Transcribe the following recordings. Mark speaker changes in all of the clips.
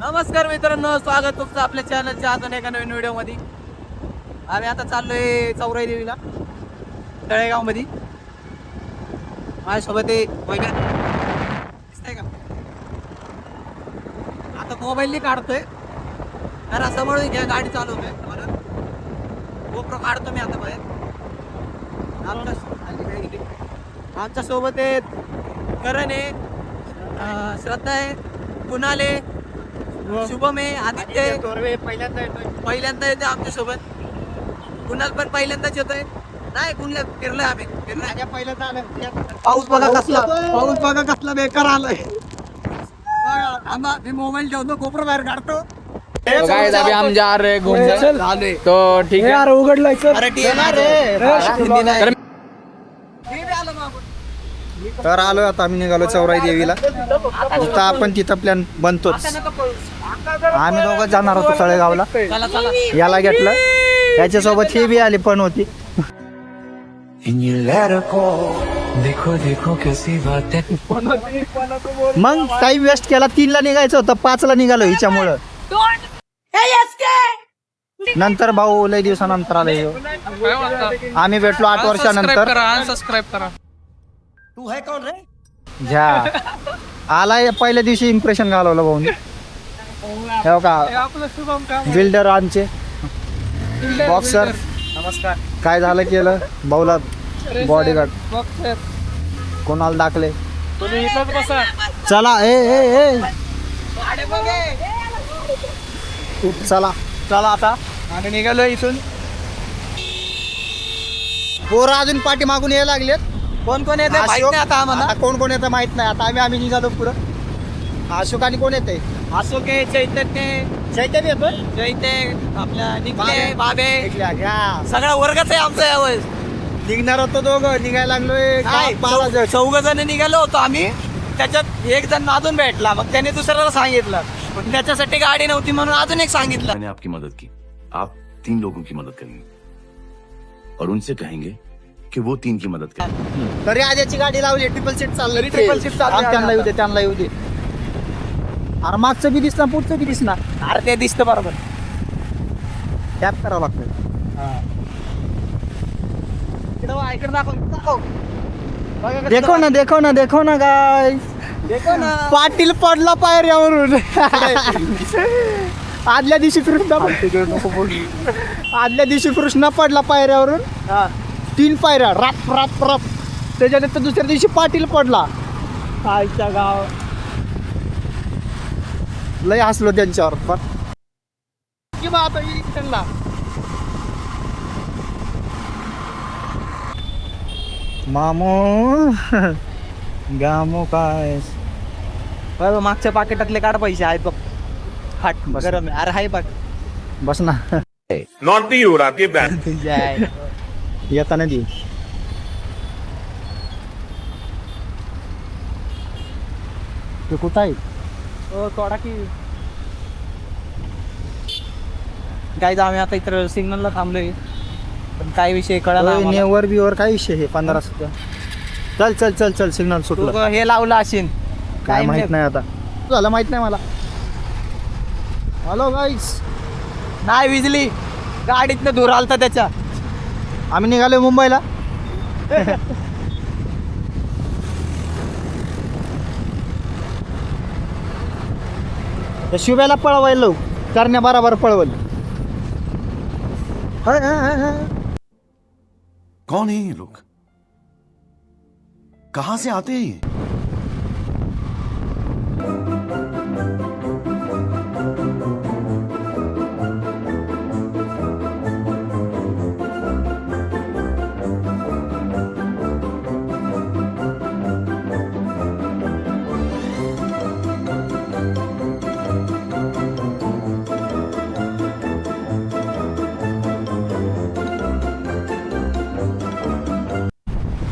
Speaker 1: नमस्कार मित्रांनो, स्वागत तुमचं आपल्या चॅनलच्या अजून एका नवीन व्हिडिओ मध्ये. आम्ही आता चाललोय चौराई देवीला, तळेगाव मध्ये. माझ्यासोबत दिसतंय का? आता मोबाईल काढतोय कारण समोर घ्या गाडी चालवतोय म्हणून गोप्रो काढतो मी आता बाहेर. आमच्या सोबत करण आहे, श्रद्धा आहे, कुणाल आहे, शुभम आहे, आदित्य आहे. पहिल्यांदा येतोय आमच्या सोबत. कुणाल पण पहिल्यांदाच येतोय. नाही कुणाला फिरलोय आम्ही, पाऊस बघा कसला बेकार आलाय. मी मोबाईल ठेवतो, कोपरा बाहेर काढतो.
Speaker 2: गाइस अभी हम जा रहे हैं घूमने, तो ठीक है
Speaker 3: यार उघडलाय सर.
Speaker 1: अरे
Speaker 3: तर आलोय आता आम्ही निघालो चौराई देवीला. आता आपण तिथं प्लॅन बनतोच. आम्ही दोघं जाणार होतो तळेगावला. याला घेतलं, याच्यासोबत हे बी आले पण होती. मग टाइम वेस्ट केला. 3ला निघायचं होतं, 5ला निघालो हिच्यामुळं. नंतर भाऊ लय दिवसानंतर आले. आम्ही भेटलो 8 वर्षानंतर.
Speaker 2: सबस्क्राइब करा.
Speaker 1: तू है कोण रे?
Speaker 3: झ्या आलाय. पहिल्या दिवशी इम्प्रेशन घालवलं भाऊनी. हो का, बिल्डर आमचे बॉक्सर.
Speaker 2: नमस्कार.
Speaker 3: काय झालं केलं भाऊला बॉडीगार्ड कोणाला दाखले.
Speaker 2: तुम्ही इथंच बसा.
Speaker 3: चला ए चला चला आता
Speaker 2: आम्ही निघालो इथून.
Speaker 3: पोरं अजून पाठी मागून यायला लागलेत.
Speaker 1: कोण कोण येते माहित नाही आता आम्हाला.
Speaker 3: आता कोण कोण येतं माहित नाही. आता आम्ही निघालो पुढं. अशोक आणि कोण येते?
Speaker 1: अशोक आहे, चैतन्य,
Speaker 3: चैतन्य येतोय.
Speaker 1: चैत्य, आपल्या निकले, बाबे,
Speaker 3: घ्या.
Speaker 1: सगळा वर्गच आहे आमचा यावेळेस.
Speaker 3: निघणार होतो दोघं, निघायला लागलोय.
Speaker 1: 14 जण निघालो होतो आम्ही. त्याच्यात एक जण अजून भेटला, मग त्याने दुसऱ्याला सांगितलं. मग त्याच्यासाठी गाडी नव्हती म्हणून अजून एक सांगितलं.
Speaker 4: मैंने आपकी मदद की, आप 3 लोगों की मदद करेंगे और उनसे कहेंगे कि वो 3 की मदद करें.
Speaker 3: तरी आजची गाडी लावली. ट्रिपल सीट चालली.
Speaker 1: ट्रिपल सीट चालली.
Speaker 3: त्यांना येऊ दे, त्यांना येऊ दे. अरे मागचं बी दिसणार, पुढचं बी दिसणार.
Speaker 1: अरे ते दिसतं बरोबर.
Speaker 3: टॅप करावं लागतं.
Speaker 1: इकडे दाखव.
Speaker 3: देखो ना गाय.
Speaker 1: देखो ना.
Speaker 3: पाटील पडला पायऱ्यावरून. आदल्या दिवशी कृष्णा पडला पायऱ्यावरून. 3 पायऱ्या राप राप राप. त्याच्यानंतर दुसऱ्या दिवशी पाटील पडला. आईच्या गाव लय हसलो त्यांच्यावर. पण मामो गामो काय
Speaker 1: मागच्या पाकिटातले काढ पैसे आहेत बघ. हाट गरम आहे. अरे हाय बघ.
Speaker 3: बस ना.
Speaker 5: नॉट यूर आपके बैन
Speaker 3: येताना दे. ते कुठं आहे?
Speaker 1: थोडा की काय, आम्ही आता इतर सिग्नलला थांबलोय, पण काय विषय कळला.
Speaker 3: नेवर बिवर काय विषय हे 15 सुद्धा. चल चल चल चल. सिग्नल सुटलं.
Speaker 1: हे लावलं असेल
Speaker 3: काय माहित नाही. आता झालं माहित नाही मला. हॅलो गाईस.
Speaker 1: नाही विजली गाडीतनं धूर आलता त्याच्या.
Speaker 3: आम्ही निघालोय मुंबईला. शुभ्याला पळवायला करण्या बराबर पळवल.
Speaker 4: कौन है ये लोग, कहां से आते हैं ये?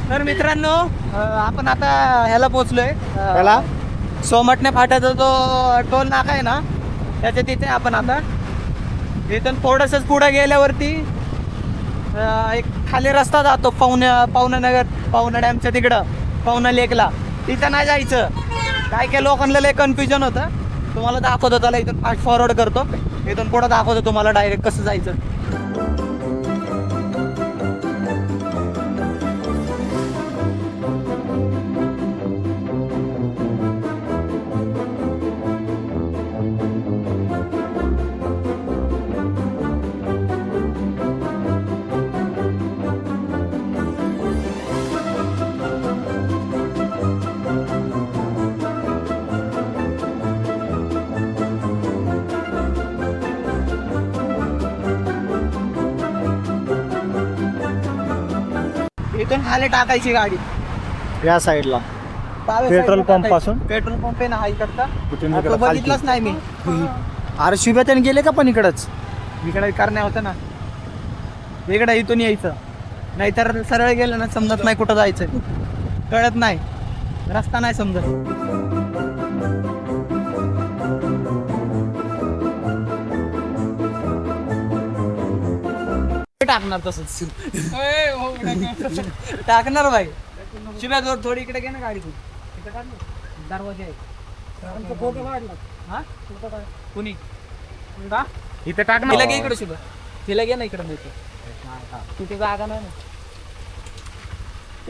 Speaker 1: तर मित्रांनो, आपण आता ह्याला पोहोचलोय.
Speaker 3: त्याला
Speaker 1: सोमटणे फाट्याचा जो टोल नाका आहे ना, त्याच्या तिथे आपण आता. इथून थोडंसंच पुढे गेल्यावरती एक खाली रस्ता जातो पावना डॅमच्या तिकडं, पावना लेकला. तिथं नाही जायचं. काय काय लोकांना लय कन्फ्युजन होतं. तुम्हाला दाखवतो, त्याला इथून फास्ट फॉरवर्ड करतो, इथून पुढे दाखवतो तुम्हाला डायरेक्ट कसं जायचं. इथून खाली टाकायची गाडी
Speaker 3: या साईडला
Speaker 1: डाव्या
Speaker 3: पेट्रोल
Speaker 1: side ला
Speaker 3: पंप पासून?
Speaker 1: टाकायची. पेट्रोल पंप आहे ना हा इकडचा.
Speaker 3: कुठून
Speaker 1: तो
Speaker 3: तिकडं
Speaker 1: बघितलाच नाही मी.
Speaker 3: अरे शुभ्या त्याने गेले का पण इकडंच?
Speaker 1: इकडे करण्या होतं ना, इकडे इथून यायचं, नाहीतर सरळ गेलं ना समजत नाही कुठं जायचं, कळत नाही, रस्ता नाही समजत. टाकणार तसंच टाकणार भाई. शिव्या जोर थोडी इकडे घे ना गाडी तू, इकडे टाक ना. दरवाजा आहे. फोटो काढला हा कुणी
Speaker 2: इथे टाक
Speaker 1: तिला घे इकडे शुभ, तिला घे ना इकडे मिळते तिथे जागा नाही ना.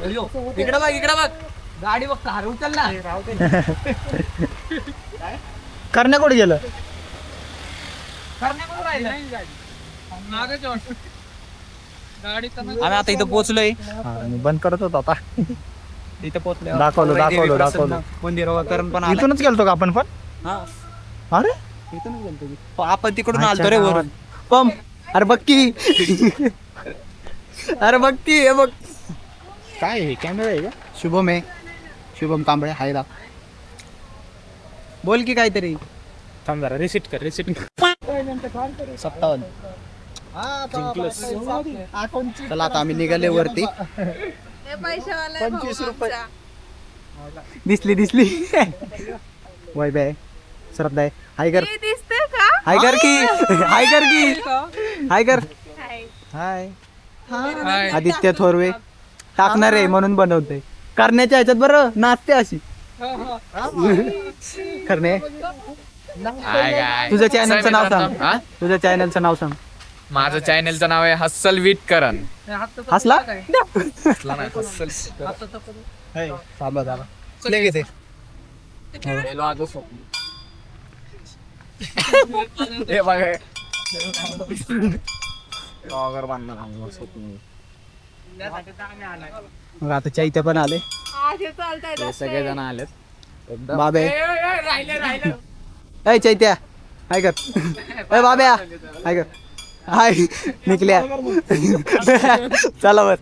Speaker 1: अयो, इकडे बघ इकडे बघ, गाडी बघ कार उचल ना.
Speaker 3: करण्या कुठे गेलं?
Speaker 1: आम्ही आता इथं पोहोचलोय,
Speaker 3: मी बंद करत होतो आता.
Speaker 1: इथं पोहोचलोय.
Speaker 3: दाखवलं.
Speaker 1: मंदिर करून पण आलं.
Speaker 3: इथूनच गेलतो का आपण पण?
Speaker 1: हा,
Speaker 3: अरे
Speaker 1: इथूनच गेलतो मी. आपण तिकडून
Speaker 3: अच्छा,
Speaker 1: आलतो रे वरून. पम अरे बघ की, अरे बघ की, हे बघ
Speaker 3: काय हे कॅमेरा आहे का?
Speaker 1: शुभम आहे, शुभम कांबळे हाय दा. बोल की काहीतरी.
Speaker 2: थांब जरा रिसिट कर
Speaker 1: 57. चला आता आम्ही निघाले वरती. 25 रुपये दिसली वय बाय श्रद्धा आहे. हाय कर,
Speaker 6: दिसते का?
Speaker 1: हाय कर की, हाय कर की, हाय कर. हाय आदित्य थोरवे टाकणार आहे म्हणून बनवते. करण्याच्या ह्याच्यात बरं नाचते अशी. करणे तुझ्या चॅनलचं नाव सांग. तुझ्या चॅनलचं नाव सांग.
Speaker 2: माझं चॅनलचं नाव आहे हस्सल विटकरण.
Speaker 1: हसला
Speaker 2: हसला नाही, हस्सल
Speaker 1: थांबा थांबा प्ले घेते.
Speaker 2: हे बघ हे.
Speaker 1: मग आता चैत्य पण आले,
Speaker 2: हे सगळेजण आलेत.
Speaker 1: बाबे ऐ चैत्या हाय कर, ए बाब्या हाय कर, हाय निकल्या. चला बस,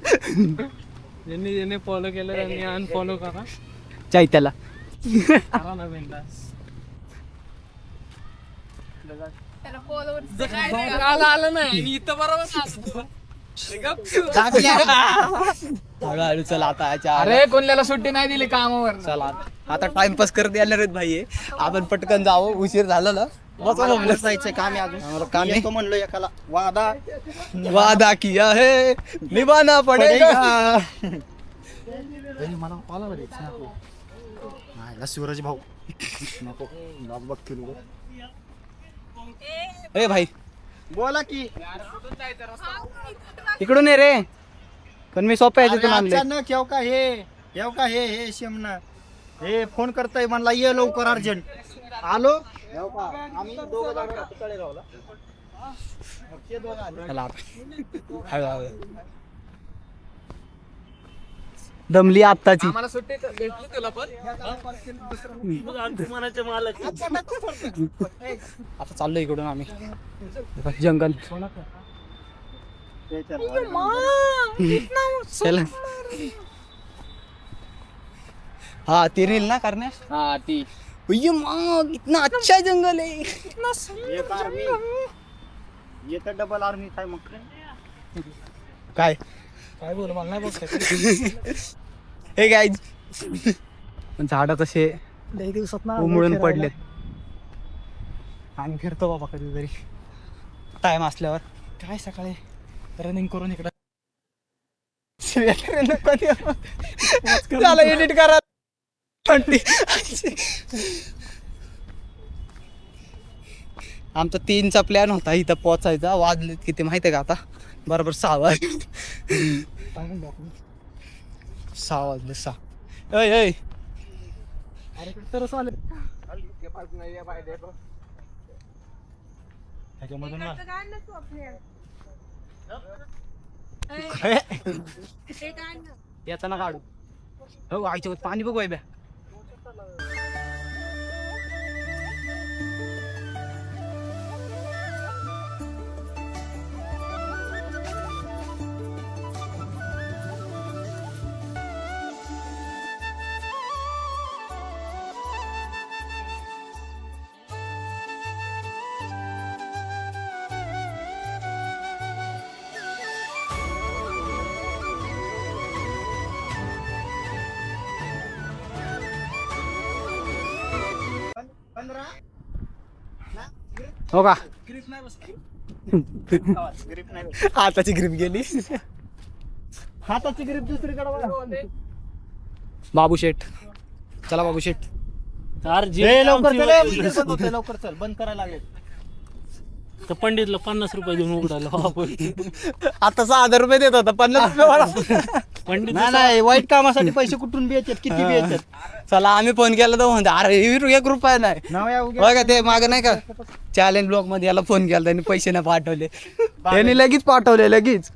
Speaker 7: ज्यांनी फॉलो केलं त्यांनी अनफॉलो करा.
Speaker 1: चैत्याला.
Speaker 7: करा ना बिंदास. आलं नाही आणि इथं बरोबर
Speaker 1: हळूहळू चला आता याच्या
Speaker 2: अरे कोणल्याला सुट्टी नाही दिली कामावर.
Speaker 1: चला आता टाइमपास करत येणार आहेत भाई. आपण पटकन जावं, उशीर झाला ना.
Speaker 3: जायचं काम आहे अजून.
Speaker 1: काम आहे.
Speaker 3: तो म्हणलो एकाला वादा
Speaker 1: वादा किया है निभाना पडेगा.
Speaker 3: मला कॉल नाही सूरज भाऊ नको बघ किलो.
Speaker 1: ए भाई
Speaker 3: बोला की
Speaker 1: इकडून ये रे, पण मी सोप्या ह्याच्यातून आणले.
Speaker 3: अचानक येऊ का हे शेमना हे फोन करताय म्हणला ये लवकर अर्जंट. आलो येऊ का? आम्ही दोघं जाणार होतो तळेगावला. ते दोघं आले.
Speaker 1: चला आता. हळूहळू. दमली आत्ताची.
Speaker 2: आम्हाला सुट्टी भेटली तुला पण.
Speaker 1: आता चाललो इकडून आम्ही. जंगल चला. हा ती रील ना करण्या.
Speaker 2: हा ती
Speaker 1: ये माँ कितना अच्छा जंगल है.
Speaker 3: एक आर्मी येतं डबल आर्मी काय मग
Speaker 1: काय
Speaker 7: काय बोल मला नाही बघ.
Speaker 1: हे काय झाड तसे
Speaker 3: लई दिवसात
Speaker 1: उमळून पडलेत. आम्ही फिरतो बाबा कधीतरी टाइम असल्यावर. काय सकाळी रनिंग करून इकडं चला एडिट करा.
Speaker 3: आमचा 3चा प्लॅन होता इथं पोचायचा. वाजले किती माहिती आहे का आता? बरोबर 6 वाजले. 6 वाजले 6. ऐ याचा ना काढू. हो आईच्या पाणी बघू आहे. हो का? हाताची ग्रीप गेली. हाताची ग्रीप दुसरीकडे. बाबू शेठ, चला बाबू शेठ. लवकर चल, बंद करायला लागेल.
Speaker 7: तर पंडितला 50 रुपये देऊन उघडायला.
Speaker 3: आता 6,000 रुपये देत होता, 50 रुपये.
Speaker 7: पंडित
Speaker 3: नाही वाईट कामासाठी पैसे कुठून बी येतात, किती बी येतात. चला आम्ही फोन केला तर म्हणतो अरे 1 रुपया नाही. बघा ते माग नाही का चॅलेंज ब्लॉग मध्ये याला फोन केला, त्यांनी पैसे नाही पाठवले. त्यांनी लगेच पाठवले लगेच.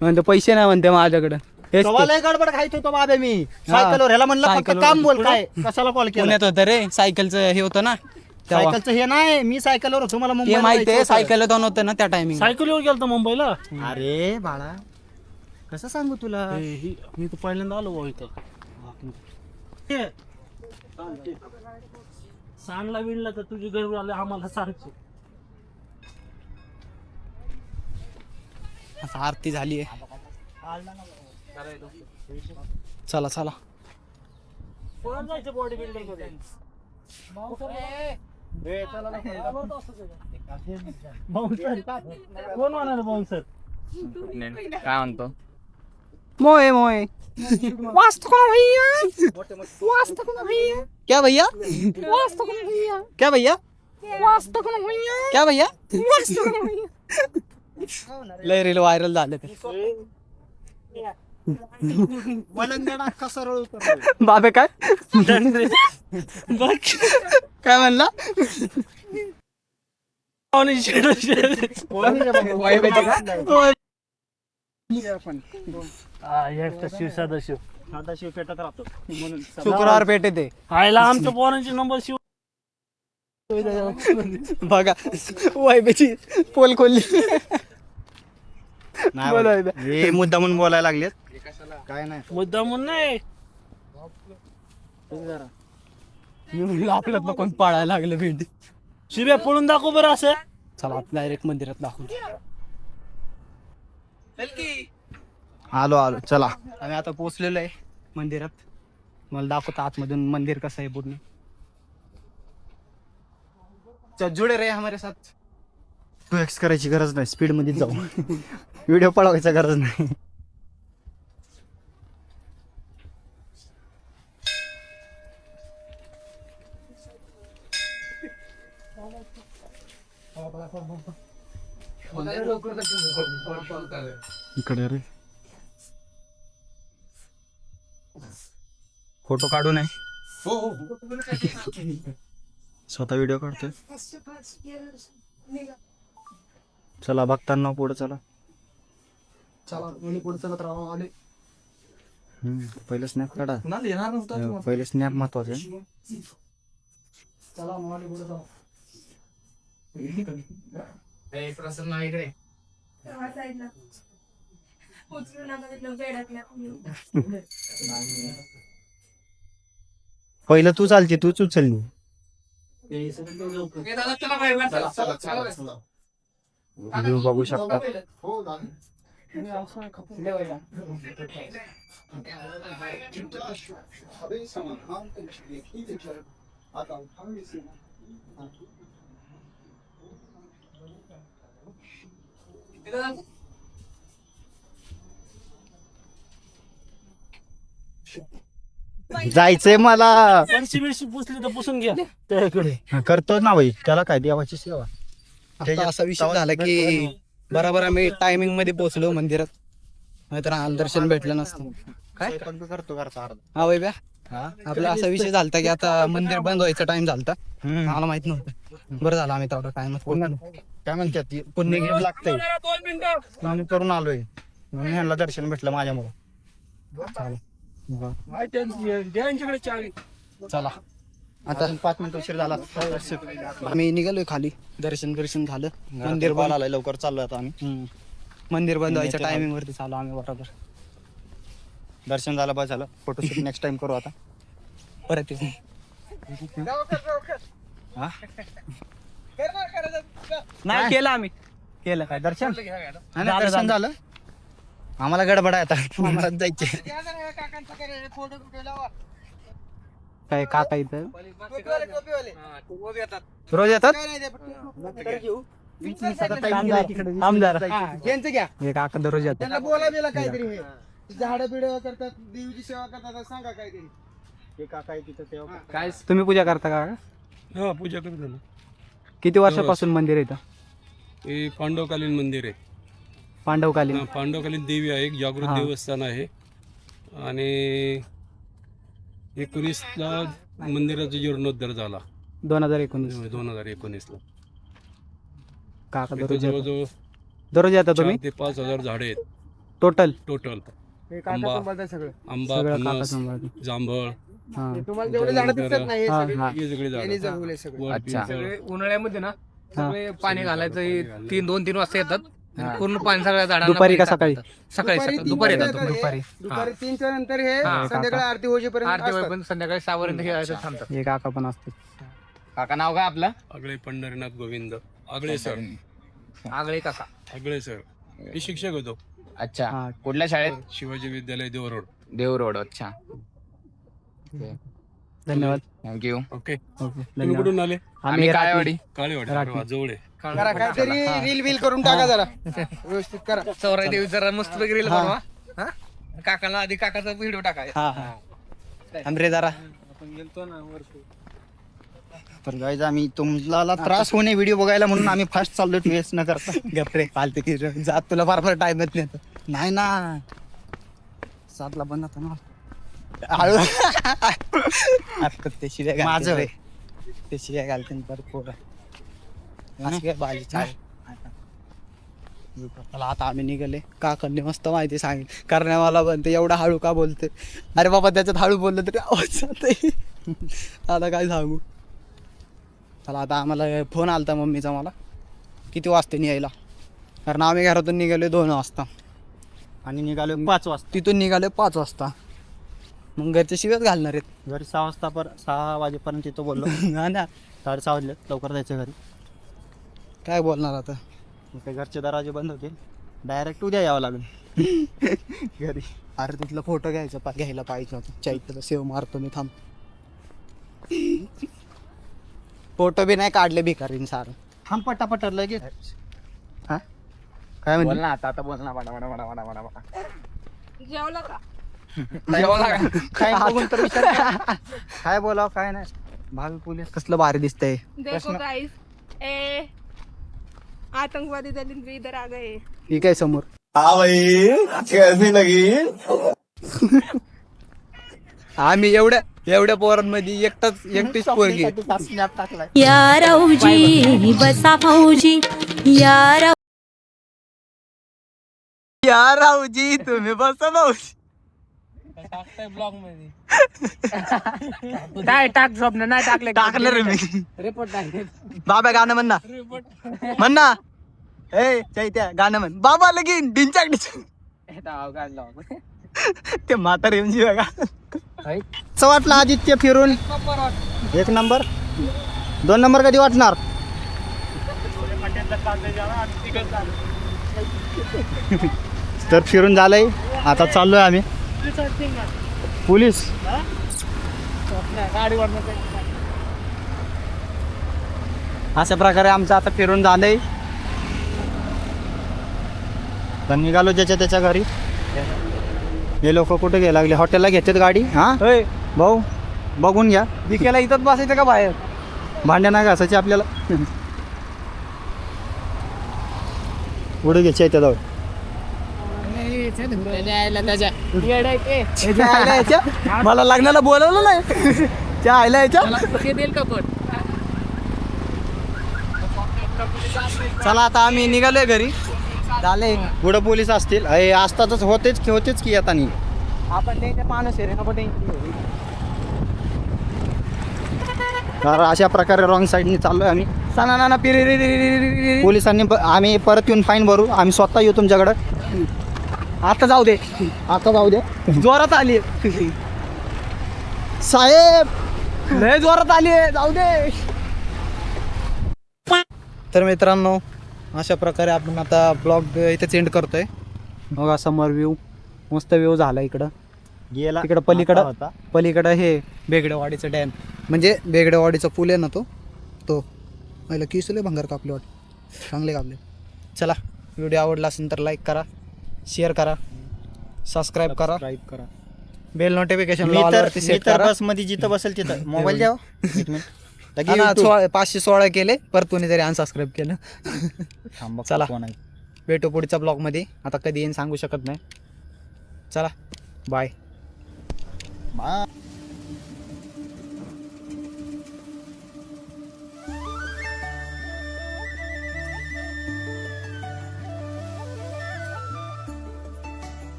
Speaker 3: म्हणतो पैसे नाही म्हणते माझ्याकडे. गडबड खायचो तो बाबा मी सायकलवर. ह्याला म्हणलं फक्त काम बोल, काय कशाला कॉल केला? पुण्यात होतं रे, सायकलचं हे होतं ना. सायकलचं हे नाही, मी सायकलवर होतो, मला मुंबई माहिती आहे. सायकल दोन होतं ना त्या टायमिंग.
Speaker 7: सायकलीवर गेलतो मुंबईला.
Speaker 3: अरे बाळा कसं सांगू तुला.
Speaker 7: मी तर पहिल्यांदा आलो भाऊ इथं. सांडला विणला तर तुझी गरज आले आम्हाला सांगतो.
Speaker 3: आता आरती झाली आहे. चला चला.
Speaker 7: कोण जायचं बॉडी बिल्डर मध्ये? कोण होणार बाउन्सर?
Speaker 2: काय म्हणतो?
Speaker 3: मोए मोए वास्तव कौन भैया? वास्तव कौन भैया? क्या भैया? वास्तव कौन भैया? क्या भैया? वास्तव कौन भैया? क्या भैया? वास्तव कौन भैया? लय रील व्हायरल झाले ते. बाबे काय काय म्हणला?
Speaker 7: सदाशिव पेटत राहतो म्हणून
Speaker 3: शुक्रवार पेटे ते
Speaker 7: आयला आमच्या पोरांचे नंबर शिव.
Speaker 3: बघा वायबेची पोल खोलली. हे मुद्दा म्हणून बोलायला लागलेत. काय नाही
Speaker 7: मुद्दा म्हणून नाही.
Speaker 3: मी म्हणलं आपल्यातलं कोण पाळायला लागलं भेंडी.
Speaker 7: शिव्या पळून दाखव बरं असं.
Speaker 3: चला डायरेक्ट मंदिरात दाखवू. आलो आलो चला. आम्ही आता पोहोचलेलो आहे मंदिरात. मला दाखवतो आतमधून मंदिर कसं आहे पूर्ण. जुडे रे हमारे साथ. एक्स करायची गरज नाही, स्पीड मध्ये जाऊ. व्हिडिओ पळवायचा गरज नाही. इकडे रे फोटो काढू नये. स्वतः व्हिडिओ काढतोय. चला बघताना पुढे चला. पहिले स्नॅप काढा. पहिले स्नॅप महत्वाचे. पहिलं तू चालते, तूच उचलली. व्ह्यू बघू शकता. जायचंय मला.
Speaker 7: फरशी बिरशी पुसली तर पुसून घ्या त्याकडे.
Speaker 3: करतो ना भाई, त्याला काय देवाची सेवा.
Speaker 1: आता असा विषय झाला की बरोबर आम्ही टायमिंग मध्ये पोहोचलो मंदिरात, नाहीतर आम्हाला दर्शन भेटलं नसतं. काय
Speaker 3: करतो घरचा
Speaker 1: हा वै ब्या आपला असा विषय झालता की आता मंदिर बंद व्हायचा टाइम झालता, मला माहित नव्हतं. बरं झालं आम्ही तेवढा टाइम
Speaker 3: काय म्हणतात पुण्य घेऊन लागतंय आम्ही करून आलोय म्हणून ह्यांना दर्शन भेटलं माझ्यामुळे.
Speaker 1: चला आता
Speaker 3: 5 मिनिटं उशीर झाला.
Speaker 1: आम्ही निघालोय खाली, दर्शन झालं.
Speaker 3: मंदिर बॉल आलाय, लवकर चाललोय आता आम्ही.
Speaker 1: मंदिर बंद व्हायच्या टायमिंग वरती चालू आम्ही बरोबर.
Speaker 3: दर्शन झालं बस झालं. फोटोशूट नेक्स्ट टाइम करू आता.
Speaker 1: परत नाही केलं आम्ही केलं काय दर्शन
Speaker 3: दर्शन झालं. आम्हाला गडबड आहे आता, आम्हाला जायचे.
Speaker 1: काय काका इथं रोज येतात. हे काका दररोज येतात.
Speaker 3: झाडं बिडं करतात, देवीची सेवा करतात. सांगा काहीतरी. हे काका आहे तिथं तेव्हा
Speaker 1: काय तुम्ही पूजा करता का?
Speaker 7: हा पूजा करतो ना.
Speaker 1: किती वर्षापासून मंदिर आहे इथं?
Speaker 7: हे पांडवकालीन मंदिर आहे.
Speaker 1: पांडवकालीन.
Speaker 7: हा, पांडवकालीन देवी आहे, एक जागृत देवस्थान आहे. आणि 19ला मंदिराचा जीर्णोद्धार झाला.
Speaker 1: 2019
Speaker 7: ला.
Speaker 1: काका
Speaker 7: इथं
Speaker 1: दररोज येतात.
Speaker 7: जवळजवळ
Speaker 1: दररोज येतात
Speaker 7: 4
Speaker 1: तुम्ही
Speaker 7: ते 5,000 झाडे आहेत
Speaker 1: टोटल?
Speaker 7: टोटल. आंबा
Speaker 1: सगळं काका
Speaker 7: फणस,
Speaker 1: सांभाळतात.
Speaker 7: जांभळ,
Speaker 3: तुम्हाला जेवढे झाडं दिसत नाही हे
Speaker 1: हा,
Speaker 3: सगळे
Speaker 1: हा.
Speaker 7: हे सगळे झाडं.
Speaker 3: जगवले सगळे.
Speaker 2: अच्छा.
Speaker 6: उन्हाळ्यामध्ये ना सगळे पाणी घालायचं 2-3 वाजता येतात आणि पूर्ण पाणी सगळ्या झाडांना
Speaker 1: दुपारी का
Speaker 6: पाणी
Speaker 1: सकाळी?
Speaker 6: टाकतात. सकाळी दुपारी येतात
Speaker 1: दुपारी.
Speaker 3: दुपारी 3च्या नंतर हे
Speaker 6: हा.
Speaker 3: संध्याकाळी आरती होईपर्यंत
Speaker 6: आरती
Speaker 3: असतात.
Speaker 6: पण संध्याकाळी 6 पर्यंत हे थांबतात.
Speaker 1: हे काका पण असते.
Speaker 2: काका नाव काय आपलं?
Speaker 7: आगळे पंढरीनाथ गोविंद आगळे सर.
Speaker 6: आगळे काका.
Speaker 7: आगळे सर हे शिक्षक होतो
Speaker 2: अच्छा.
Speaker 1: हा.
Speaker 2: कुठल्या शाळेत?
Speaker 7: शिवाजी विद्यालय देवरोड.
Speaker 2: देव रोड. अच्छा.
Speaker 1: धन्यवाद.
Speaker 2: थँक्यू.
Speaker 7: ओके.
Speaker 1: ओके
Speaker 7: तुम्ही
Speaker 1: धन्यवाद.
Speaker 7: कुठून आले?
Speaker 2: आम्ही काळेवाडी.
Speaker 7: काळेवाडी.
Speaker 1: राठी.
Speaker 7: अरे वा, जवळ आहे.
Speaker 3: करा काहीतरी रील बिल करून टाका जरा व्यवस्थित करा.
Speaker 6: चौराई देवी जरा मस्त वगैरे बनवा. हा? काकाला आधी काकाचा व्हिडिओ टाकायचा.
Speaker 1: हा हा आमरे जरा.
Speaker 3: तर गाईज आम्ही तुम्हाला त्रास होणे व्हिडिओ बघायला म्हणून आम्ही फास्ट चाललोय वेस्ट न करता.
Speaker 1: गपरे पालते की जात तुला फार टाइम येत नाही.
Speaker 3: नाही ना 7ला बंद होता ना.
Speaker 1: आता ते शिव्या घालतील
Speaker 3: माझं.
Speaker 1: रे. ते शिव्या घालतील पर पोरं. असं काय बाजी चाल. चला आता आम्ही निघाले. काकांनी मस्त माहिती सांगितली. कारण मला म्हणते एवढा हळू का बोलते. अरे बाबा त्याच्यात हळू बोललं तरी आवाज जाते. आता काय सांगू. चला आता आम्हाला फोन आलता मम्मीचा मला किती वाजते निघायला. कारण आम्ही घरातून निघालो 2 वाजता
Speaker 3: आणि निघालो 5 वाजता.
Speaker 1: तिथून निघाले 5 वाजता. मग घरचे शिव्याच घालणार आहेत.
Speaker 3: घरी 6 वाजेपर्यंत तिथं बोललो.
Speaker 1: हा ना
Speaker 3: 6:30 वाजले. लवकर जायचं घरी.
Speaker 1: काय बोलणार आता.
Speaker 3: मग काय घरचे दरवाजे बंद होते. डायरेक्ट उद्या यावं लागेल घरी.
Speaker 1: अरे तिथला फोटो घ्यायला पाहिजे होता. चैत्यला सेव मारतो मी थांब. फोटो बी नाही काढले भिकारीन सारं.
Speaker 3: थांब पटापट लगेच.
Speaker 1: हा काय
Speaker 2: बोल
Speaker 1: म्हणते.
Speaker 2: ना आता बोल ना. वडा वडा वडा वडा वडा वडा.
Speaker 6: जेवला का?
Speaker 3: काय बघून तर विचार करा. काय बोलावं काय नाही. भावी पोलीस
Speaker 1: कसलं भारी दिसतंय.
Speaker 8: देखो गाइस ए आतंकवादी दलित भी इधर आ गए.
Speaker 1: ही काय समोर. आम्ही एवढ्या पोरांमध्ये एकटीच पोरगी.
Speaker 3: स्नॅप टाकलाय.
Speaker 9: या राऊजी बसा भाऊजी या
Speaker 1: रावजी तुम्ही बसा भाऊजी.
Speaker 6: ब्लॉग मध्ये काय टाक स्वप्न नाही टाकले.
Speaker 1: टाकलं रे मी.
Speaker 6: रिपोर्ट टाकले.
Speaker 1: बाबा गाणं म्हण ना. म्हण ना. ए चैत्या गाणं म्हण. बाबा लगीन डिंचाक ते म्हातारे म्हणजे बघा.
Speaker 3: असं वाटलं आदित्य फिरून 1 नंबर. 2 नंबर कधी वाटणार. तर फिरून झालंय. आता चाललोय आम्ही. पोलीस अशा प्रकारे आमचं आता फिरून झालंय. तर निघालो ज्याच्या त्याच्या घरी. हे लोक कुठे गेले लागले. हॉटेलला घेतात गाडी. हा भाऊ बघून घ्या.
Speaker 1: भिकेला इथंच बसायचं का बाहेर.
Speaker 3: भांड्या नाही घासायचे आपल्याला. उडू घ्यायच्या आहे त्याजवळ
Speaker 1: मला लग्नाला बोलवलं नाही त्या आयला याच्या चला आता आम्ही निघालोय घरी झाले.
Speaker 3: पुढं पोलीस असतील असतातच होतेच की येतानी.
Speaker 1: आपण त्यांच्या माणूस आहे रे नको
Speaker 3: कारण अशा प्रकारे रॉंग साईडने चाललोय आम्ही.
Speaker 1: सणा पिरे
Speaker 3: पोलिसांनी आम्ही परत येऊन फाईन भरू. आम्ही स्वतः येऊ तुमच्याकडं.
Speaker 1: आता जाऊ दे जोरात आली
Speaker 3: साहेब
Speaker 1: लय जोरात आली जाऊ दे.
Speaker 3: तर मित्रांनो अशा प्रकारे आपण आता ब्लॉग इथेच एंड करतोय. बघा समोर व्ह्यू मस्त व्ह्यू झाला इकडं गेला तिकडं पलीकडं हे बेगडेवाडीचं डॅम म्हणजे बेगडेवाडीचा पूल आहे ना तो पहिलं किसले भंगार कापले वाट चांगले कापले. चला व्हिडिओ आवडला असेल तर लाईक करा, शेअर करा, सबस्क्राईब करा, बेल नोटिफिकेशन सेट करा.
Speaker 1: बसमध्ये जिथं बसेल तिथं मोबाईल द्या
Speaker 3: 516 केले परत कोणीतरी अनसबस्क्राईब केलं. चला भेटू पुढच्या ब्लॉगमध्ये. आता कधी येईन सांगू शकत नाही. चला बाय.